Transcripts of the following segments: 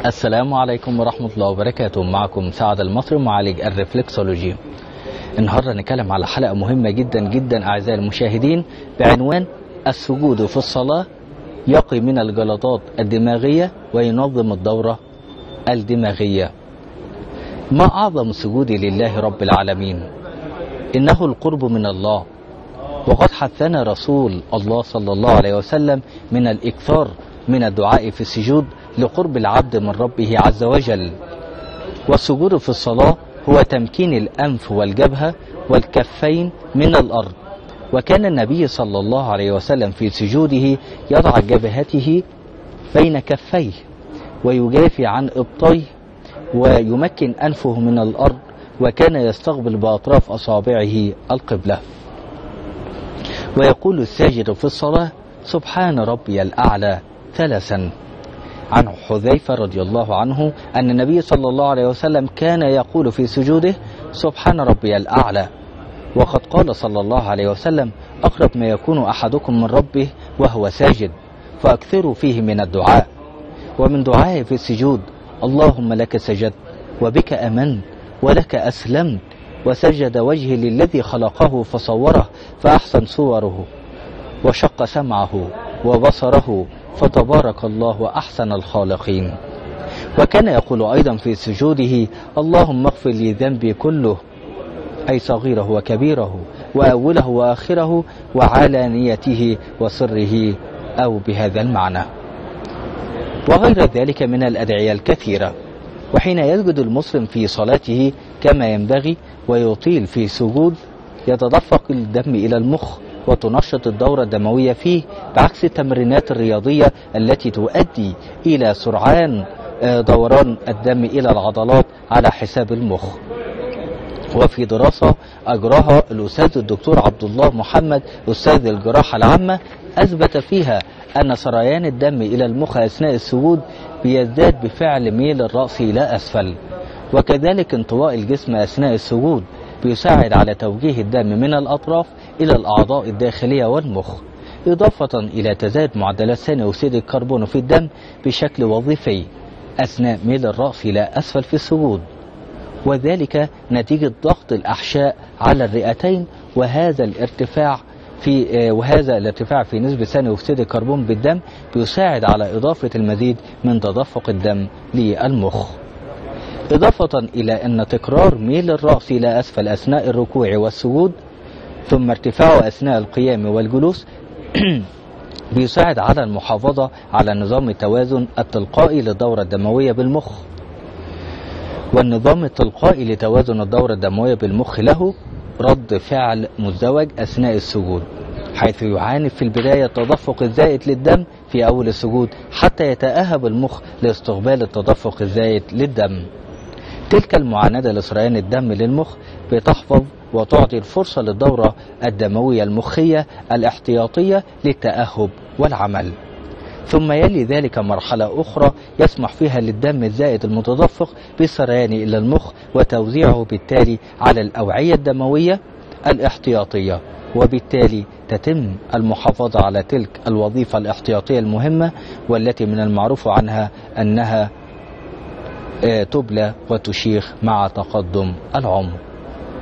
السلام عليكم ورحمة الله وبركاته. معكم سعد المصري معالج الرفلكسولوجي. النهارده نتكلم على حلقة مهمة جدا جدا أعزائي المشاهدين بعنوان السجود في الصلاة يقي من الجلطات الدماغية وينظم الدورة الدماغية. ما أعظم السجود لله رب العالمين، إنه القرب من الله، وقد حثنا رسول الله صلى الله عليه وسلم من الإكثار من الدعاء في السجود لقرب العبد من ربه عز وجل. والسجود في الصلاة هو تمكين الأنف والجبهة والكفين من الأرض، وكان النبي صلى الله عليه وسلم في سجوده يضع جبهته بين كفيه ويجافي عن إبطيه ويمكن أنفه من الأرض، وكان يستقبل بأطراف أصابعه القبلة. ويقول الساجد في الصلاة سبحان ربي الأعلى ثلاثا. عن حذيفة رضي الله عنه أن النبي صلى الله عليه وسلم كان يقول في سجوده سبحان ربي الأعلى. وقد قال صلى الله عليه وسلم أقرب ما يكون أحدكم من ربه وهو ساجد، فأكثروا فيه من الدعاء. ومن دعائه في السجود اللهم لك سجدت وبك أمنت ولك أسلمت، وسجد وجهي للذي خلقه فصوره فأحسن صوره، وشق سمعه وبصره فتبارك الله أحسن الخالقين. وكان يقول أيضا في سجوده اللهم اغفر لي ذنبي كله، أي صغيره وكبيره وأوله وآخره وعلانيته وسره، أو بهذا المعنى. وغير ذلك من الأدعية الكثيرة. وحين يسجد المسلم في صلاته كما ينبغي ويطيل في سجود يتدفق الدم إلى المخ وتنشط الدورة الدموية فيه، بعكس التمرينات الرياضية التي تؤدي إلى سرعان دوران الدم إلى العضلات على حساب المخ. وفي دراسة أجراها الأستاذ الدكتور عبد الله محمد أستاذ الجراحة العامة أثبت فيها أن سريان الدم إلى المخ أثناء السجود بيزداد بفعل ميل الرأس إلى أسفل، وكذلك انطواء الجسم أثناء السجود بيساعد على توجيه الدم من الأطراف إلى الأعضاء الداخلية والمخ، إضافة إلى تزايد معدلات ثاني أكسيد الكربون في الدم بشكل وظيفي أثناء ميل الرأس إلى أسفل في السجود، وذلك نتيجة ضغط الأحشاء على الرئتين. وهذا الارتفاع في نسبة ثاني أكسيد الكربون بالدم بيساعد على إضافة المزيد من تدفق الدم للمخ، إضافة إلى أن تكرار ميل الرأس إلى أسفل أثناء الركوع والسجود ثم ارتفاعه أثناء القيام والجلوس بيساعد على المحافظة على نظام التوازن التلقائي للدورة الدموية بالمخ. والنظام التلقائي لتوازن الدورة الدموية بالمخ له رد فعل مزدوج أثناء السجود، حيث يعاني في البداية التدفق الزائد للدم في أول السجود حتى يتأهب المخ لاستقبال التدفق الزائد للدم. تلك المعاندة لسريان الدم للمخ بتحفظ وتعطي الفرصة للدورة الدموية المخية الاحتياطية للتأهب والعمل. ثم يلي ذلك مرحلة أخرى يسمح فيها للدم الزائد المتدفق بالسريان إلى المخ وتوزيعه بالتالي على الأوعية الدموية الاحتياطية، وبالتالي تتم المحافظة على تلك الوظيفة الاحتياطية المهمة، والتي من المعروف عنها أنها تبلى وتشيخ مع تقدم العمر.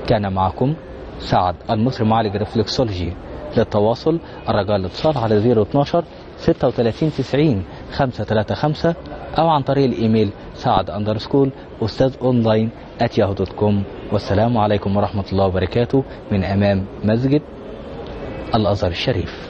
كان معكم سعد المصري معالج رفلكسولوجي. للتواصل الرجاء الاتصال على 012 36 90 535 أو عن طريق الإيميل سعد_أستاذ_online@yahoo.com. والسلام عليكم ورحمة الله وبركاته من أمام مسجد الأزهر الشريف.